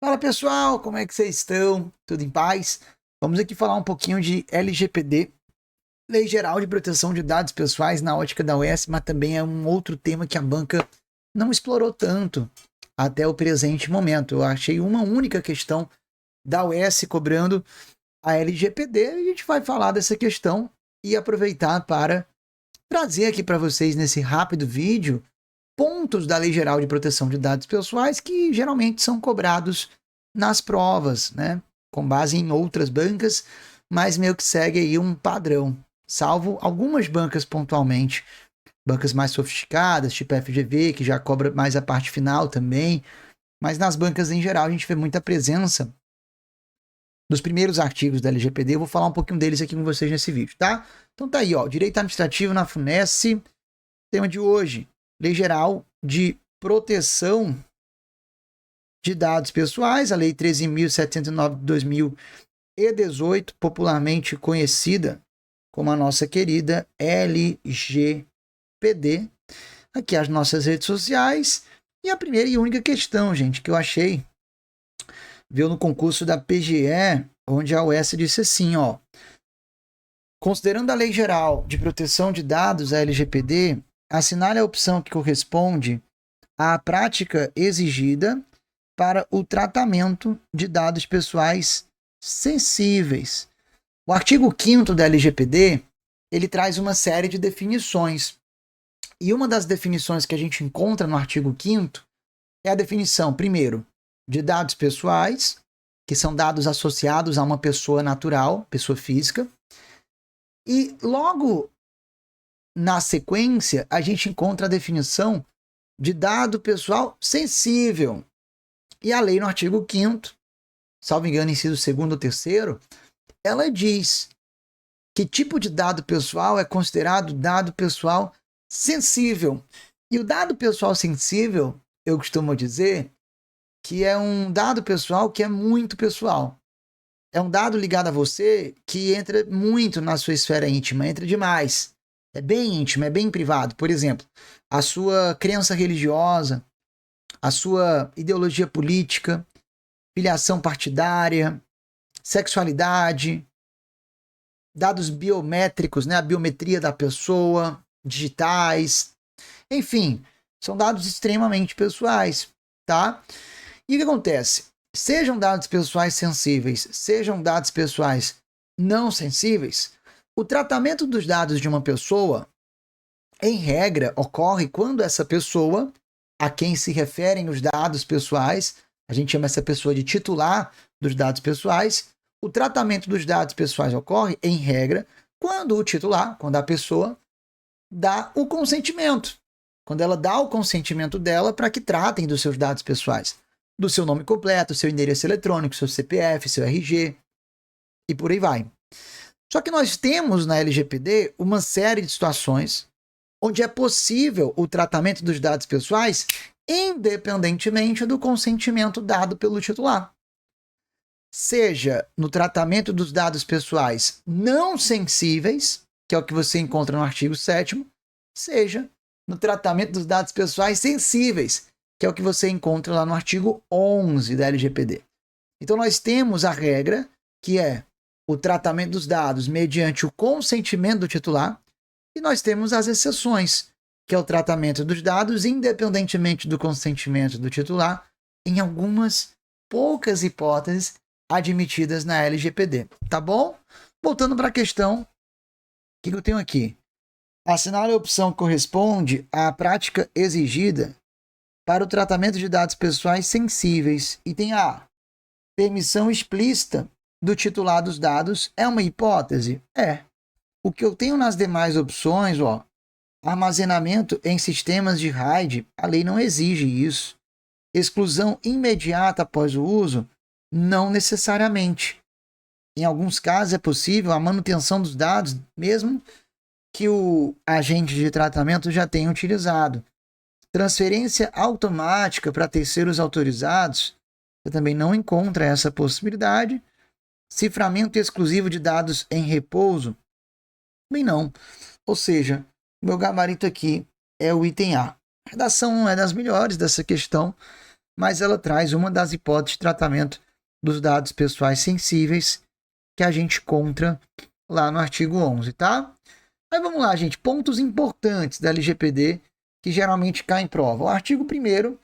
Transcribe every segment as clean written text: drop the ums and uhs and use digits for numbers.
Fala pessoal, como é que vocês estão? Tudo em paz? Vamos aqui falar um pouquinho de LGPD, Lei Geral de Proteção de Dados Pessoais na ótica da UES, mas também é um outro tema que a banca não explorou tanto até o presente momento. Eu achei uma única questão da UES cobrando a LGPD e a gente vai falar dessa questão e aproveitar para trazer aqui para vocês nesse rápido vídeo pontos da Lei Geral de Proteção de Dados Pessoais que geralmente são cobrados nas provas, né? Com base em outras bancas, mas meio que segue aí um padrão, salvo algumas bancas pontualmente, bancas mais sofisticadas, tipo a FGV, que já cobra mais a parte final também, mas nas bancas em geral a gente vê muita presença dos primeiros artigos da LGPD. Eu vou falar um pouquinho deles aqui com vocês nesse vídeo, tá? Então tá aí, ó, Direito Administrativo na FUNESC, tema de hoje, Lei Geral de Proteção de Dados Pessoais, a Lei 13.709 de 2018, popularmente conhecida como a nossa querida LGPD. Aqui as nossas redes sociais. E a primeira e única questão, gente, que eu achei, veio no concurso da PGE, onde a UES disse assim, ó. Considerando a Lei Geral de Proteção de Dados, a LGPD, assinale a opção que corresponde à prática exigida para o tratamento de dados pessoais sensíveis. O artigo 5º da LGPD, ele traz uma série de definições. E uma das definições que a gente encontra no artigo 5º é a definição, primeiro, de dados pessoais, que são dados associados a uma pessoa natural, pessoa física. E logo na sequência, a gente encontra a definição de dado pessoal sensível. E a lei no artigo 5º, salvo engano, inciso 2º ou 3º, ela diz que tipo de dado pessoal é considerado dado pessoal sensível. E o dado pessoal sensível, eu costumo dizer, que é um dado pessoal que é muito pessoal. É um dado ligado a você que entra muito na sua esfera íntima, entra demais. É bem íntimo, é bem privado. Por exemplo, a sua crença religiosa, a sua ideologia política, filiação partidária, sexualidade, dados biométricos, né, a biometria da pessoa, digitais, enfim, são dados extremamente pessoais, tá? E o que acontece? Sejam dados pessoais sensíveis, sejam dados pessoais não sensíveis, o tratamento dos dados de uma pessoa, em regra, ocorre quando essa pessoa, a quem se referem os dados pessoais, a gente chama essa pessoa de titular dos dados pessoais, o tratamento dos dados pessoais ocorre, em regra, quando o titular, quando a pessoa dá o consentimento. Quando ela dá o consentimento dela para que tratem dos seus dados pessoais. Do seu nome completo, seu endereço eletrônico, seu CPF, seu RG e por aí vai. Só que nós temos na LGPD uma série de situações onde é possível o tratamento dos dados pessoais independentemente do consentimento dado pelo titular. Seja no tratamento dos dados pessoais não sensíveis, que é o que você encontra no artigo 7º, seja no tratamento dos dados pessoais sensíveis, que é o que você encontra lá no artigo 11 da LGPD. Então nós temos a regra, que é o tratamento dos dados mediante o consentimento do titular, e nós temos as exceções, que é o tratamento dos dados independentemente do consentimento do titular, em algumas poucas hipóteses admitidas na LGPD, tá bom? Voltando para a questão, o que eu tenho aqui? Assinar a opção que corresponde à prática exigida para o tratamento de dados pessoais sensíveis. Item A. Permissão explícita do titular dos dados é uma hipótese? É. O que eu tenho nas demais opções, ó, armazenamento em sistemas de RAID, a lei não exige isso. Exclusão imediata após o uso, não necessariamente. Em alguns casos é possível a manutenção dos dados, mesmo que o agente de tratamento já tenha utilizado. Transferência automática para terceiros autorizados, você também não encontra essa possibilidade. Ciframento exclusivo de dados em repouso, também não. Ou seja, meu gabarito aqui é o item A. A redação não é das melhores dessa questão, mas ela traz uma das hipóteses de tratamento dos dados pessoais sensíveis que a gente encontra lá no artigo 11, tá? Aí vamos lá, gente, pontos importantes da LGPD que geralmente caem em prova. O artigo 1º,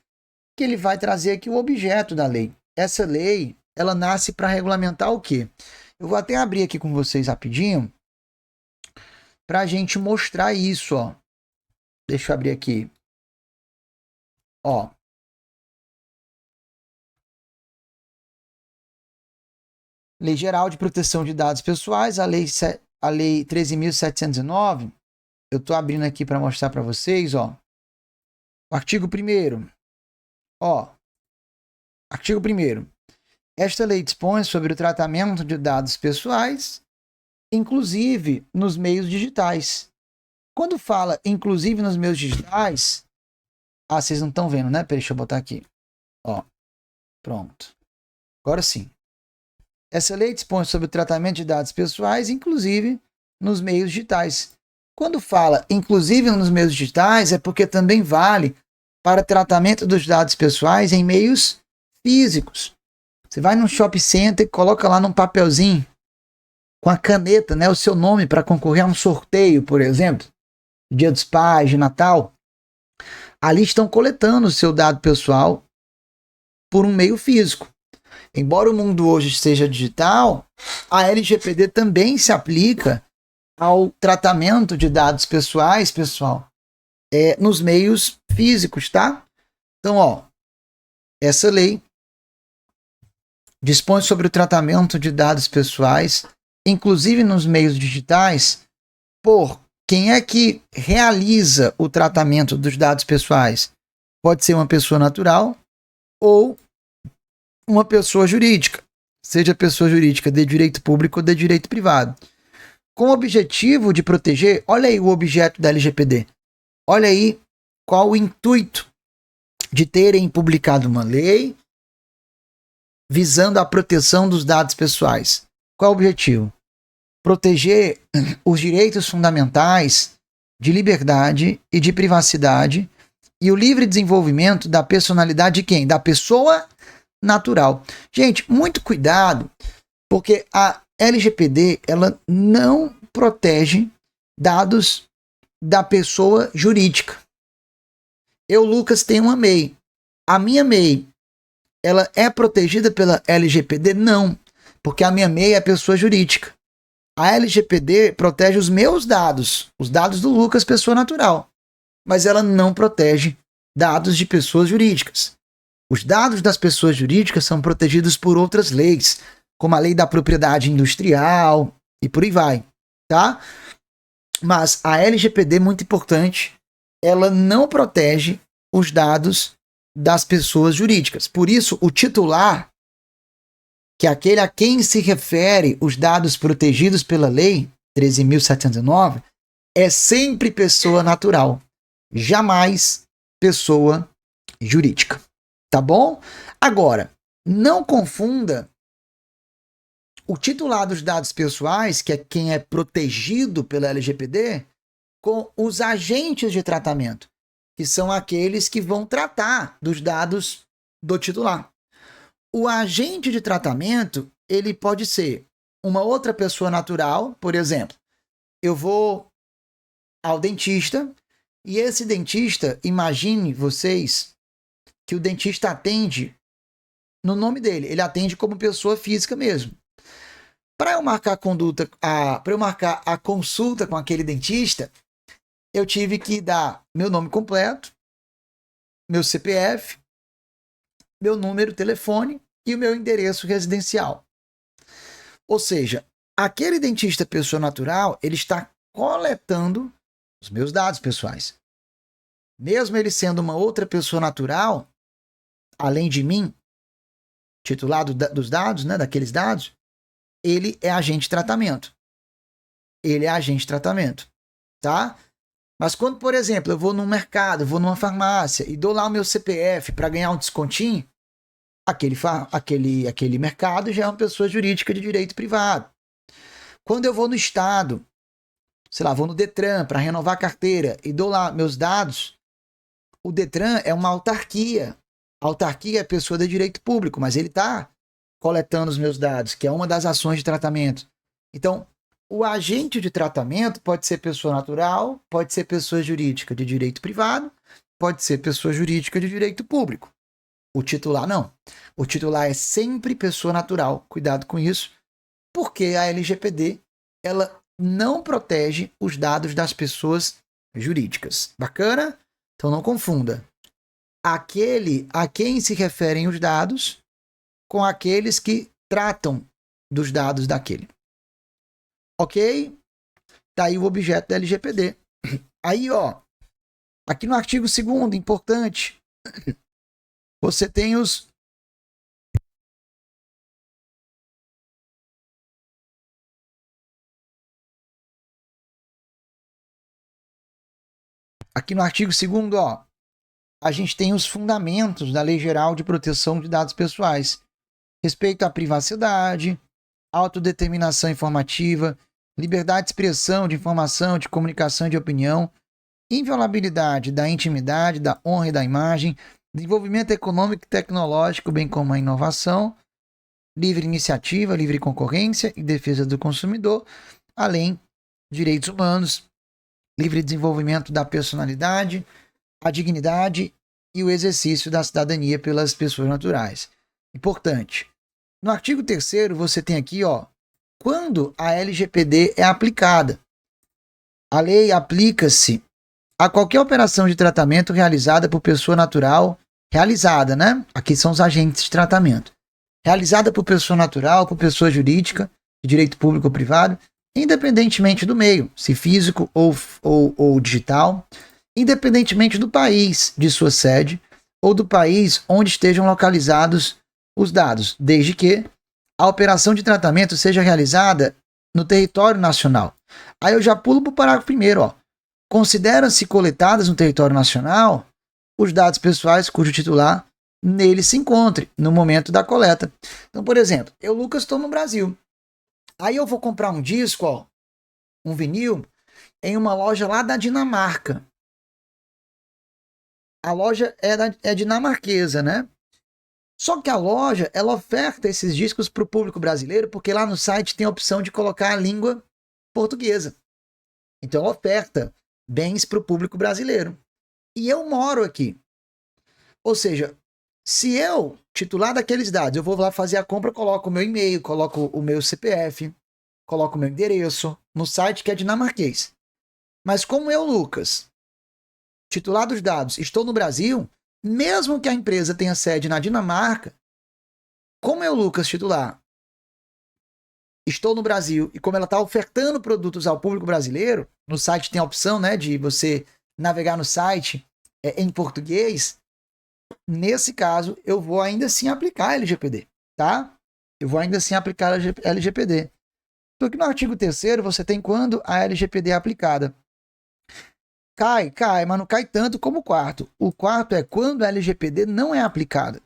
que ele vai trazer aqui o objeto da lei. Essa lei, ela nasce para regulamentar o quê? Eu vou até abrir aqui com vocês rapidinho para a gente mostrar isso, ó. Deixa eu abrir aqui. Ó. Lei Geral de Proteção de Dados Pessoais, a lei 13.709. Eu estou abrindo aqui para mostrar para vocês, ó. O artigo 1º. Ó. Artigo 1º. Esta lei dispõe sobre o tratamento de dados pessoais, inclusive nos meios digitais. Quando fala inclusive nos meios digitais... Ah, vocês não estão vendo, né? Deixa eu botar aqui. Ó. Pronto. Agora sim. Essa lei dispõe sobre o tratamento de dados pessoais, inclusive nos meios digitais. Quando fala inclusive nos meios digitais, é porque também vale para tratamento dos dados pessoais em meios físicos. Você vai num shopping center e coloca lá num papelzinho com a caneta, né, o seu nome para concorrer a um sorteio, por exemplo, Dia dos Pais, de Natal. Ali estão coletando o seu dado pessoal por um meio físico. Embora o mundo hoje seja digital, a LGPD também se aplica ao tratamento de dados pessoais, pessoal, nos meios físicos, tá? Então, ó, essa lei dispõe sobre o tratamento de dados pessoais, inclusive nos meios digitais, por quem é que realiza o tratamento dos dados pessoais. Pode ser uma pessoa natural ou uma pessoa jurídica, seja pessoa jurídica de direito público ou de direito privado. Com o objetivo de proteger, olha aí o objeto da LGPD. Olha aí qual o intuito de terem publicado uma lei visando a proteção dos dados pessoais. Qual o objetivo? Proteger os direitos fundamentais de liberdade e de privacidade e o livre desenvolvimento da personalidade de quem? Da pessoa natural. Gente, muito cuidado, porque a LGPD ela não protege dados da pessoa jurídica. Eu, Lucas, tenho uma MEI. A minha MEI, ela é protegida pela LGPD? Não, porque a minha MEI é pessoa jurídica. A LGPD protege os meus dados, os dados do Lucas, pessoa natural, mas ela não protege dados de pessoas jurídicas. Os dados das pessoas jurídicas são protegidos por outras leis, como a lei da propriedade industrial e por aí vai, tá? Mas a LGPD, muito importante, ela não protege os dados das pessoas jurídicas. Por isso, o titular, que é aquele a quem se refere os dados protegidos pela lei 13.709, é sempre pessoa natural, jamais pessoa jurídica. Tá bom? Agora, não confunda o titular dos dados pessoais, que é quem é protegido pela LGPD, com os agentes de tratamento, que são aqueles que vão tratar dos dados do titular. O agente de tratamento, ele pode ser uma outra pessoa natural, por exemplo, eu vou ao dentista e esse dentista, imagine vocês que o dentista atende no nome dele, ele atende como pessoa física mesmo. Para eu marcar a consulta com aquele dentista, eu tive que dar meu nome completo, meu CPF, meu número de telefone e o meu endereço residencial. Ou seja, aquele dentista pessoa natural, ele está coletando os meus dados pessoais. Mesmo ele sendo uma outra pessoa natural, além de mim, titulado dos dados, né, daqueles dados, ele é agente de tratamento. Ele é agente de tratamento, tá? Mas quando, por exemplo, eu vou num mercado, vou numa farmácia e dou lá o meu CPF para ganhar um descontinho, aquele mercado já é uma pessoa jurídica de direito privado. Quando eu vou no estado, sei lá, vou no Detran para renovar a carteira e dou lá meus dados, o Detran é uma autarquia, A autarquia é pessoa de direito público, mas ele está coletando os meus dados, que é uma das ações de tratamento. Então, o agente de tratamento pode ser pessoa natural, pode ser pessoa jurídica de direito privado, pode ser pessoa jurídica de direito público. O titular não. O titular é sempre pessoa natural. Cuidado com isso, porque a LGPD ela não protege os dados das pessoas jurídicas. Bacana? Então não confunda. Aquele a quem se referem os dados com aqueles que tratam dos dados daquele. Ok? Tá aí o objeto da LGPD. Aí, ó, aqui no artigo 2º, importante, você tem os... Aqui no artigo 2º, ó, a gente tem os fundamentos da Lei Geral de Proteção de Dados Pessoais. Respeito à privacidade, autodeterminação informativa, liberdade de expressão, de informação, de comunicação e de opinião, inviolabilidade da intimidade, da honra e da imagem, desenvolvimento econômico e tecnológico, bem como a inovação, livre iniciativa, livre concorrência e defesa do consumidor, além de direitos humanos, livre desenvolvimento da personalidade, a dignidade e o exercício da cidadania pelas pessoas naturais. Importante. No artigo 3º, você tem aqui, ó, quando a LGPD é aplicada. A lei aplica-se a qualquer operação de tratamento realizada por pessoa natural, realizada, né? Aqui são os agentes de tratamento. Realizada por pessoa natural, por pessoa jurídica, de direito público ou privado, independentemente do meio, se físico ou digital, independentemente do país de sua sede ou do país onde estejam localizados os dados, desde que a operação de tratamento seja realizada no território nacional. Aí eu já pulo para o parágrafo 1º, ó. Consideram-se coletadas no território nacional os dados pessoais cujo titular nele se encontre no momento da coleta. Então, por exemplo, eu, Lucas, estou no Brasil. Aí eu vou comprar um disco, ó, um vinil, em uma loja lá da Dinamarca. A loja é dinamarquesa, né? Só que a loja, ela oferta esses discos para o público brasileiro, porque lá no site tem a opção de colocar a língua portuguesa. Então ela oferta bens para o público brasileiro. E eu moro aqui. Ou seja, se eu, titular daqueles dados, eu vou lá fazer a compra, coloco o meu e-mail, coloco o meu CPF, coloco o meu endereço no site que é dinamarquês. Mas como eu, Lucas, titular dos dados, estou no Brasil, mesmo que a empresa tenha sede na Dinamarca, como eu, Lucas, titular, estou no Brasil e como ela está ofertando produtos ao público brasileiro, no site tem a opção, né, de você navegar no site em português, nesse caso eu vou ainda assim aplicar a LGPD, tá? Eu vou ainda assim aplicar a LGPD. Então aqui no artigo 3º você tem quando a LGPD é aplicada. Cai, mas não cai tanto como o 4º. O 4º é quando a LGPD não é aplicada.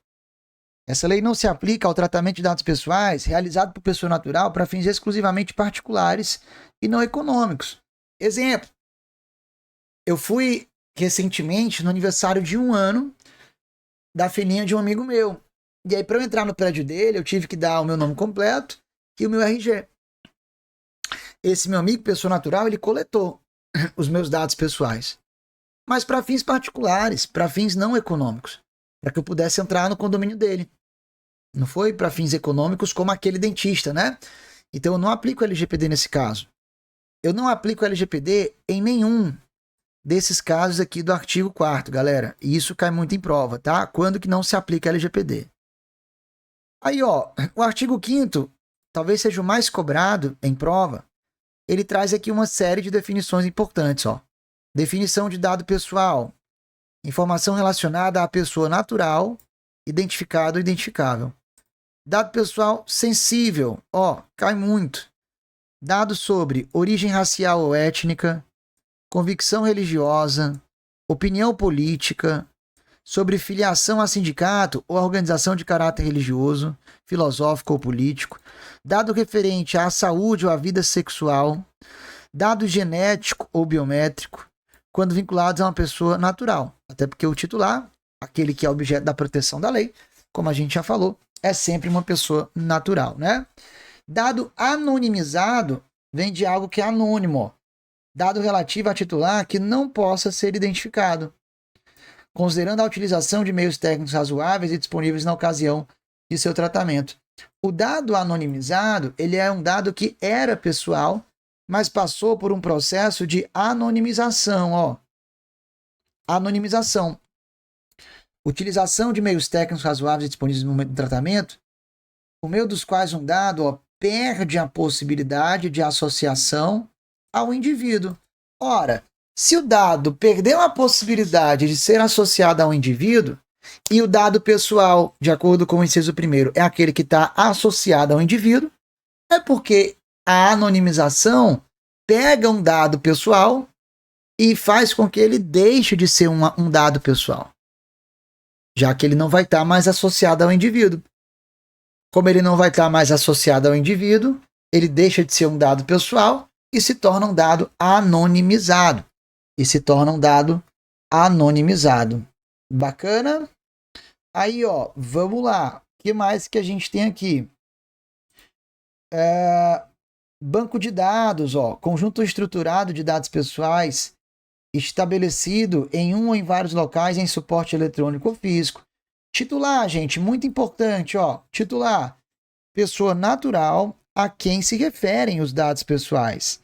Essa lei não se aplica ao tratamento de dados pessoais realizado por pessoa natural para fins exclusivamente particulares e não econômicos. Exemplo, eu fui recentemente no aniversário de 1 ano da filhinha de um amigo meu. E aí, para eu entrar no prédio dele, eu tive que dar o meu nome completo e o meu RG. Esse meu amigo, pessoa natural, ele coletou os meus dados pessoais, mas para fins particulares, para fins não econômicos, para que eu pudesse entrar no condomínio dele. Não foi para fins econômicos como aquele dentista, né? Então eu não aplico LGPD nesse caso. Eu não aplico LGPD em nenhum desses casos aqui do artigo 4º, galera. E isso cai muito em prova, tá? Quando que não se aplica LGPD? Aí, ó, o artigo 5º, talvez seja o mais cobrado em prova, ele traz aqui uma série de definições importantes, ó. Definição de dado pessoal. Informação relacionada à pessoa natural, identificado ou identificável. Dado pessoal sensível, ó, cai muito. Dados sobre origem racial ou étnica, convicção religiosa, opinião política, sobre filiação a sindicato ou organização de caráter religioso, filosófico ou político, dado referente à saúde ou à vida sexual, dado genético ou biométrico, quando vinculados a uma pessoa natural. Até porque o titular aquele que é objeto da proteção da lei, como a gente já falou, é sempre uma pessoa natural, né? Dado anonimizado vem de algo que é anônimo, ó. Dado relativo a titular que não possa ser identificado, considerando a utilização de meios técnicos razoáveis e disponíveis na ocasião de seu tratamento. O dado anonimizado, ele é um dado que era pessoal, mas passou por um processo de anonimização, ó. Anonimização. Utilização de meios técnicos razoáveis e disponíveis no momento do tratamento, por meio dos quais um dado, ó, perde a possibilidade de associação ao indivíduo. Ora, se o dado perdeu a possibilidade de ser associado ao indivíduo, e o dado pessoal, de acordo com o inciso 1º, é aquele que está associado ao indivíduo, é porque a anonimização pega um dado pessoal e faz com que ele deixe de ser um dado pessoal, já que ele não vai estar mais associado ao indivíduo. Como ele não vai estar mais associado ao indivíduo, ele deixa de ser um dado pessoal e se torna um dado anonimizado. Bacana? Aí, ó, vamos lá. O que mais que a gente tem aqui? Banco de dados, ó, conjunto estruturado de dados pessoais estabelecido em um ou em vários locais em suporte eletrônico ou físico. Titular, gente, muito importante, ó. Titular, pessoa natural a quem se referem os dados pessoais.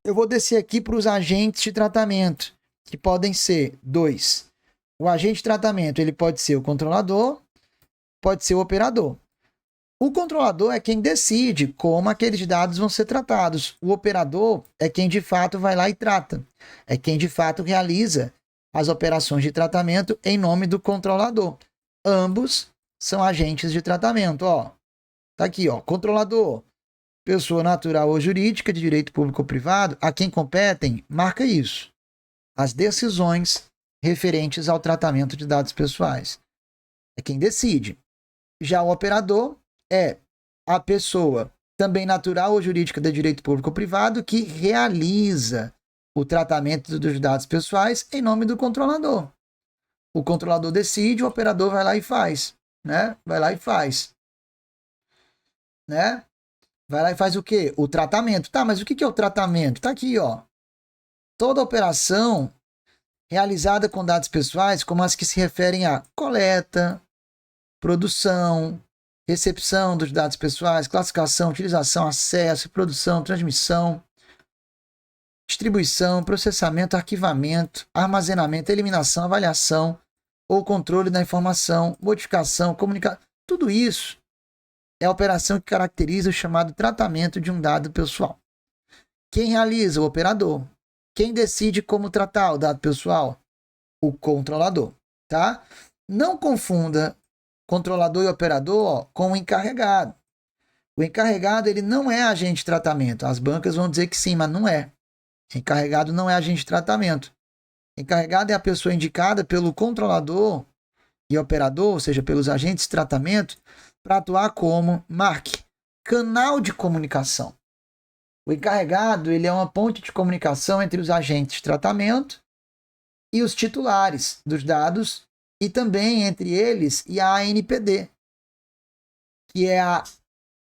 Eu vou descer aqui para os agentes de tratamento, que podem ser 2. O agente de tratamento, ele pode ser o controlador, pode ser o operador. O controlador é quem decide como aqueles dados vão ser tratados. O operador é quem de fato vai lá e trata. É quem de fato realiza as operações de tratamento em nome do controlador. Ambos são agentes de tratamento, ó. Tá aqui, ó, controlador, pessoa natural ou jurídica de direito público ou privado, a quem competem, marca isso, as decisões referentes ao tratamento de dados pessoais. É quem decide. Já o operador é a pessoa também natural ou jurídica de direito público ou privado que realiza o tratamento dos dados pessoais em nome do controlador. O controlador decide, o operador vai lá e faz, né? Vai lá e faz, né? Vai lá e faz o quê? O tratamento. Tá, mas o que é o tratamento? Tá aqui, ó. Toda operação realizada com dados pessoais, como as que se referem a coleta, produção, recepção dos dados pessoais, classificação, utilização, acesso, produção, transmissão, distribuição, processamento, arquivamento, armazenamento, eliminação, avaliação ou controle da informação, modificação, comunicação, tudo isso é a operação que caracteriza o chamado tratamento de um dado pessoal. Quem realiza? O operador. Quem decide como tratar o dado pessoal? O controlador, tá? Não confunda controlador e operador, ó, com o encarregado. O encarregado, ele não é agente de tratamento. As bancas vão dizer que sim, mas não é. Encarregado não é agente de tratamento. Encarregado é a pessoa indicada pelo controlador e operador, ou seja, pelos agentes de tratamento, para atuar como, marque, canal de comunicação. O encarregado, ele é uma ponte de comunicação entre os agentes de tratamento e os titulares dos dados e também entre eles e a ANPD, que é a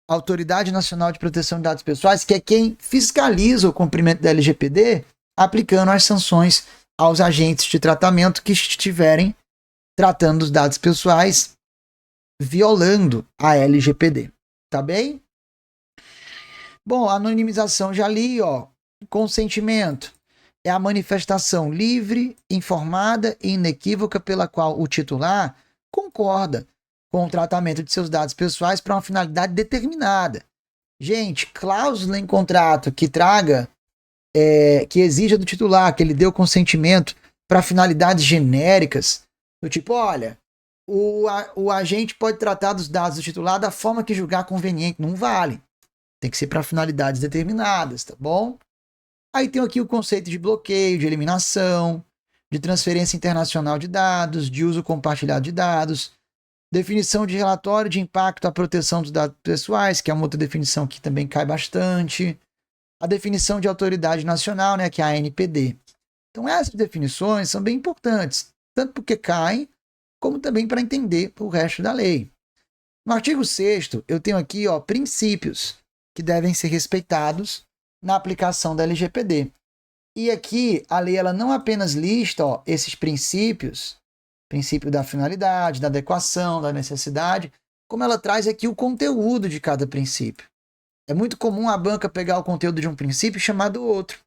Autoridade Nacional de Proteção de Dados Pessoais, que é quem fiscaliza o cumprimento da LGPD, aplicando as sanções aos agentes de tratamento que estiverem tratando os dados pessoais violando a LGPD. Tá bem? Bom, anonimização já li, ó. Consentimento é a manifestação livre, informada e inequívoca pela qual o titular concorda com o tratamento de seus dados pessoais para uma finalidade determinada. Gente, cláusula em contrato que traga, que exija do titular que ele dê o consentimento para finalidades genéricas, do tipo, olha, o agente pode tratar dos dados do titular da forma que julgar conveniente. Não vale. Tem que ser para finalidades determinadas, tá bom? Aí tem aqui o conceito de bloqueio, de eliminação, de transferência internacional de dados, de uso compartilhado de dados, definição de relatório de impacto à proteção dos dados pessoais, que é uma outra definição que também cai bastante, a definição de autoridade nacional, né, que é a ANPD. Então essas definições são bem importantes. tanto porque cai, como também para entender o resto da lei. No artigo 6º, eu tenho aqui princípios que devem ser respeitados na aplicação da LGPD. E aqui a lei ela não apenas lista esses princípios, princípio da finalidade, da adequação, da necessidade, como ela traz aqui o conteúdo de cada princípio. É muito comum a banca pegar o conteúdo de um princípio e chamar do outro.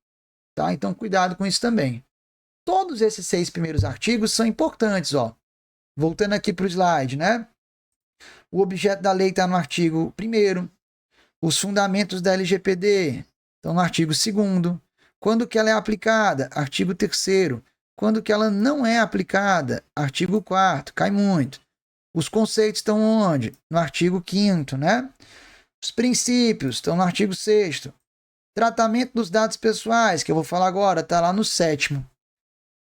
Tá? Então, cuidado com isso também. Todos esses 6 primeiros artigos são importantes. Voltando aqui para o slide, né? O objeto da lei está no artigo 1º. Os fundamentos da LGPD estão no artigo 2º. Quando que ela é aplicada? Artigo 3º. Quando que ela não é aplicada? Artigo 4º. Cai muito. Os conceitos estão onde? No artigo 5º, né? Os princípios estão no artigo 6º. Tratamento dos dados pessoais, que eu vou falar agora, está lá no 7º.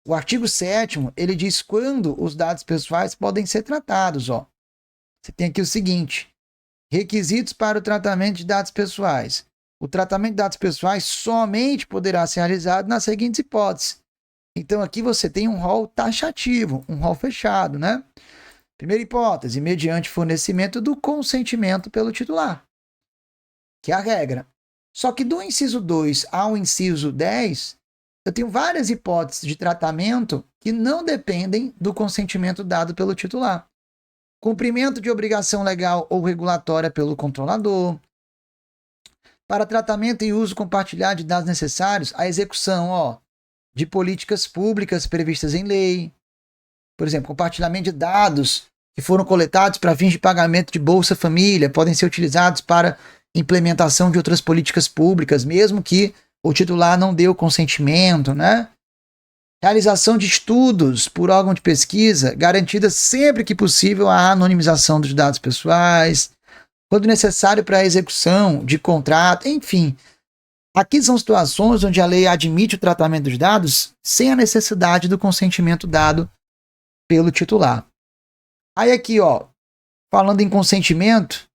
O artigo 7º, ele diz quando os dados pessoais podem ser tratados. Você tem aqui o seguinte: requisitos para o tratamento de dados pessoais. O tratamento de dados pessoais somente poderá ser realizado nas seguintes hipóteses. Então, aqui você tem um rol taxativo, um rol fechado, né? Primeira hipótese, mediante fornecimento do consentimento pelo titular, que é a regra. Só que do inciso 2 ao inciso 10, eu tenho várias hipóteses de tratamento que não dependem do consentimento dado pelo titular. Cumprimento de obrigação legal ou regulatória pelo controlador. Para tratamento e uso compartilhado de dados necessários, a execução de políticas públicas previstas em lei. Por exemplo, compartilhamento de dados que foram coletados para fins de pagamento de Bolsa Família podem ser utilizados para implementação de outras políticas públicas, mesmo que o titular não dê o consentimento, né? Realização de estudos por órgão de pesquisa, garantida sempre que possível a anonimização dos dados pessoais, quando necessário para a execução de contrato, enfim. Aqui são situações onde a lei admite o tratamento dos dados sem a necessidade do consentimento dado pelo titular. Aí aqui, falando em consentimento,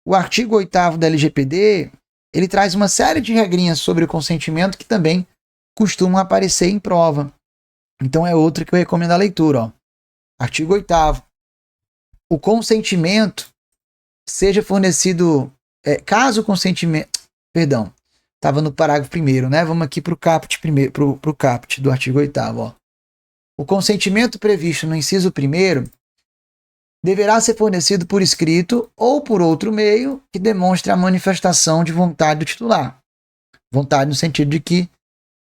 o artigo 8º da LGPD, ele traz uma série de regrinhas sobre o consentimento que também costumam aparecer em prova. Então é outro que eu recomendo a leitura. Artigo 8º. O consentimento seja fornecido, caso o consentimento... Perdão, estava no parágrafo 1º, né? Vamos aqui para o caput, pro caput do artigo 8º. O consentimento previsto no inciso 1º deverá ser fornecido por escrito ou por outro meio que demonstre a manifestação de vontade do titular. Vontade no sentido de que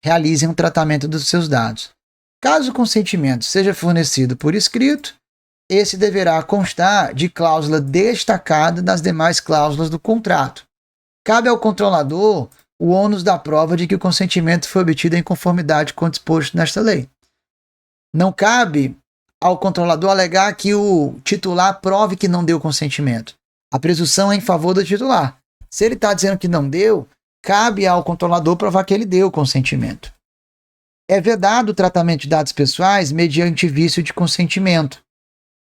realizem o tratamento dos seus dados. Caso o consentimento seja fornecido por escrito, esse deverá constar de cláusula destacada das demais cláusulas do contrato. Cabe ao controlador o ônus da prova de que o consentimento foi obtido em conformidade com o disposto nesta lei. Não cabe ao controlador alegar que o titular prove que não deu consentimento. A presunção é em favor do titular. Se ele está dizendo que não deu, cabe ao controlador provar que ele deu consentimento. É vedado o tratamento de dados pessoais mediante vício de consentimento.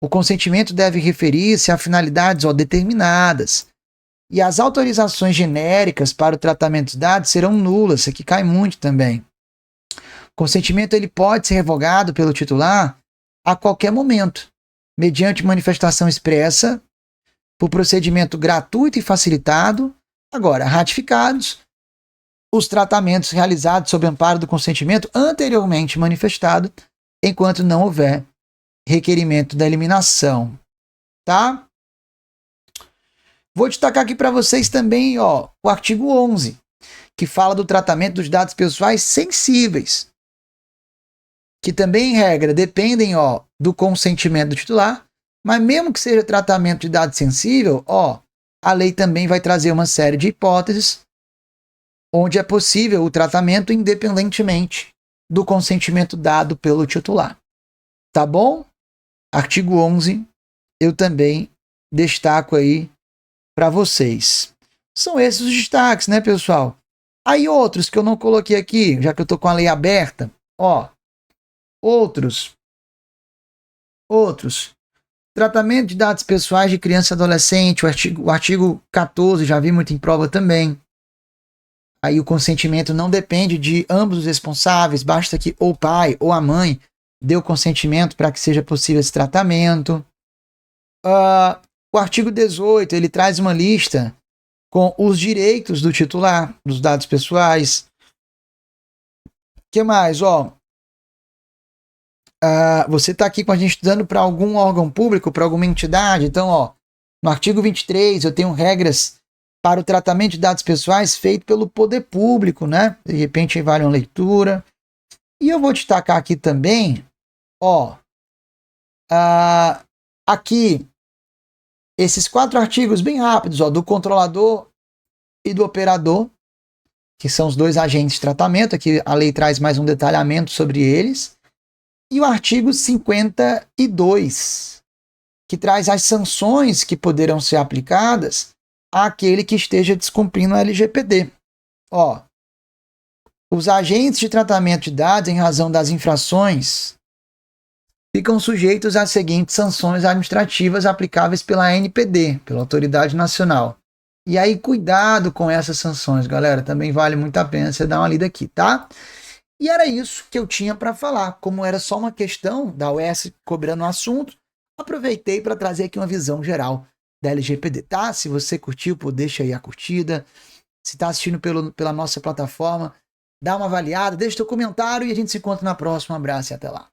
O consentimento deve referir-se a finalidades determinadas. E as autorizações genéricas para o tratamento dos dados serão nulas. Isso aqui cai muito também. O consentimento ele pode ser revogado pelo titular a qualquer momento, mediante manifestação expressa, por procedimento gratuito e facilitado. Agora, ratificados os tratamentos realizados sob amparo do consentimento anteriormente manifestado, enquanto não houver requerimento da eliminação, tá? Vou destacar aqui para vocês também, o artigo 11, que fala do tratamento dos dados pessoais sensíveis, que também, em regra, dependem, do consentimento do titular, mas mesmo que seja tratamento de dado sensível, a lei também vai trazer uma série de hipóteses onde é possível o tratamento independentemente do consentimento dado pelo titular. Tá bom? Artigo 11, eu também destaco aí para vocês. São esses os destaques, né, pessoal? Aí outros que eu não coloquei aqui, já que eu estou com a lei aberta, outros. Tratamento de dados pessoais de criança e adolescente, o artigo 14, já vi muito em prova também. Aí o consentimento não depende de ambos os responsáveis, basta que ou o pai ou a mãe deu consentimento para que seja possível esse tratamento. O artigo 18, ele traz uma lista com os direitos do titular dos dados pessoais. O que mais? Você está aqui com a gente estudando para algum órgão público, para alguma entidade. Então, no artigo 23, eu tenho regras para o tratamento de dados pessoais feito pelo poder público, né? De repente, vale uma leitura. E eu vou destacar aqui também, aqui, esses 4 artigos bem rápidos, do controlador e do operador, que são os 2 agentes de tratamento. Aqui a lei traz mais um detalhamento sobre eles. E o artigo 52, que traz as sanções que poderão ser aplicadas àquele que esteja descumprindo a LGPD. Os agentes de tratamento de dados, em razão das infrações, ficam sujeitos às seguintes sanções administrativas aplicáveis pela ANPD, pela Autoridade Nacional. E aí, cuidado com essas sanções, galera. Também vale muito a pena você dar uma lida aqui, tá? E era isso que eu tinha para falar. Como era só uma questão da UES cobrando o assunto, aproveitei para trazer aqui uma visão geral da LGPD, tá? Se você curtiu, pô, deixa aí a curtida. Se está assistindo pela nossa plataforma, dá uma avaliada, deixa teu comentário e a gente se encontra na próxima. Um abraço e até lá.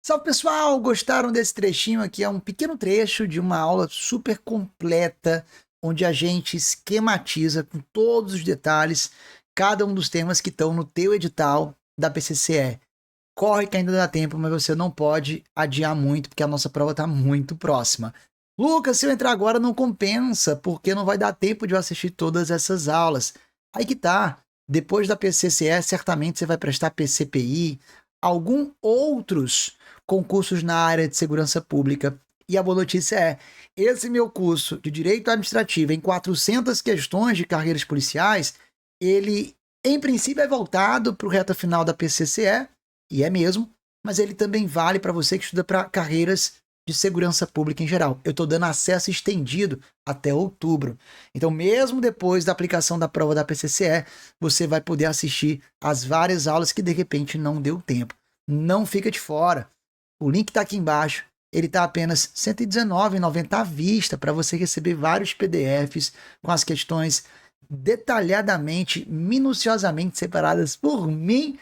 Salve, pessoal! Gostaram desse trechinho aqui? É um pequeno trecho de uma aula super completa, onde a gente esquematiza com todos os detalhes cada um dos temas que estão no teu edital da PCCE. Corre que ainda dá tempo, mas você não pode adiar muito, porque a nossa prova está muito próxima. Lucas, se eu entrar agora não compensa, porque não vai dar tempo de eu assistir todas essas aulas. Aí que tá. Depois da PCCE, certamente você vai prestar PCPI, alguns outros concursos na área de segurança pública. E a boa notícia é, esse meu curso de Direito Administrativo em 400 questões de carreiras policiais, ele, em princípio, é voltado para o reta final da PCCE, e é mesmo, mas ele também vale para você que estuda para carreiras de segurança pública em geral. Eu estou dando acesso estendido até outubro. Então, mesmo depois da aplicação da prova da PCCE, você vai poder assistir as várias aulas que de repente não deu tempo. Não fica de fora. O link está aqui embaixo. Ele está apenas R$ 119,90 à vista para você receber vários PDFs com as questões detalhadamente, minuciosamente separadas por mim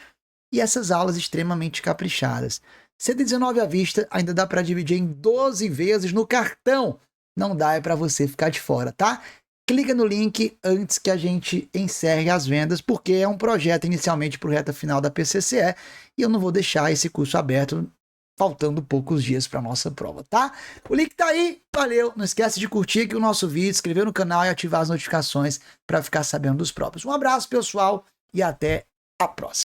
e essas aulas extremamente caprichadas. R$ 119 à vista, ainda dá para dividir em 12 vezes no cartão. Não dá, é para você ficar de fora, tá? Clica no link antes que a gente encerre as vendas, porque é um projeto inicialmente para o reta final da PCCE e eu não vou deixar esse curso aberto faltando poucos dias para nossa prova, tá? O link tá aí, valeu! Não esquece de curtir aqui o nosso vídeo, inscrever no canal e ativar as notificações para ficar sabendo dos próprios. Um abraço, pessoal, e até a próxima!